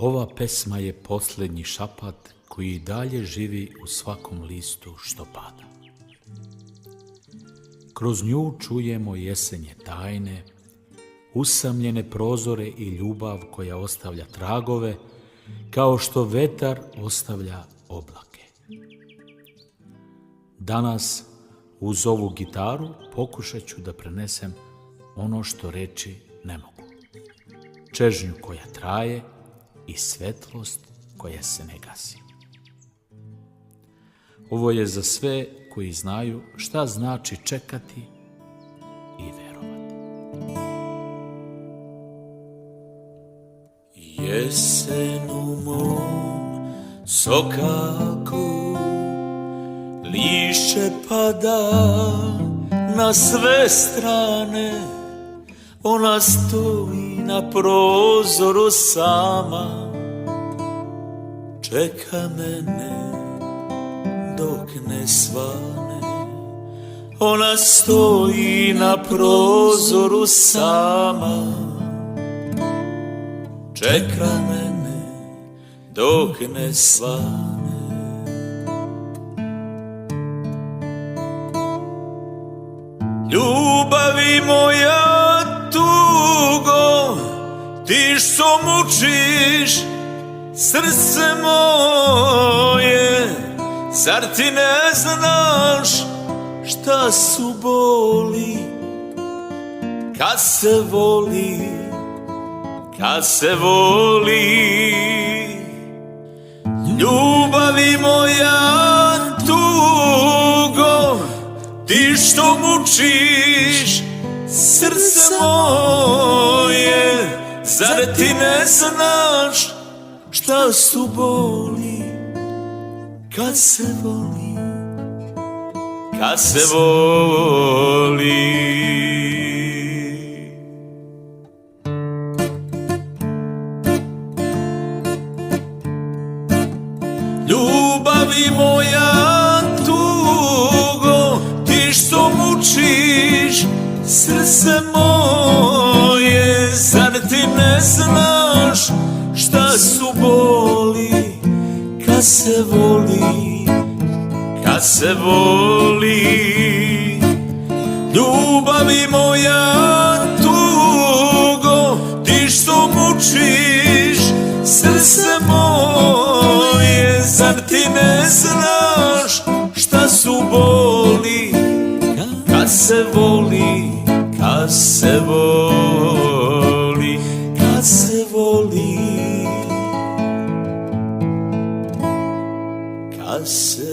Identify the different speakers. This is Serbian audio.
Speaker 1: Ova pesma je posljednji šapat koji dalje živi u svakom listu što pada. Kroz nju čujemo jesenje tajne, usamljene prozore i ljubav koja ostavlja tragove, kao što vetar ostavlja oblake. Danas, uz ovu gitaru, pokušat ću da prenesem ono što reči ne mogu. Čežnju koja traje i svetlost koja se ne gasi. Ovo je za sve koji znaju šta znači čekati i verovati.
Speaker 2: Jesen u mom sokaku, lišće pada na sve strane, ona stoji na prozoru sama, čeka mene dok ne svane. Ona stoji na prozoru sama, čeka mene dok ne svane. Ljubavi moja tugo, ti što mučiš srce moje, zar ti ne znaš šta su boli kad se voli, kad se voli. Ljubavi moja tugo, ti što mučiš srce moje, zar ti ne znaš šta su boli kad se voli, kad se voli. Ljubavi moja tugo, ti što mučiš srce moje, zar ti ne znaš šta su boli kad se voli, kad se voli. Ljubavi moja tugo, ti što mučiš srce moje, zar ti ne znaš šta su boli kad se voli, kad se voli, kad se voli, kad se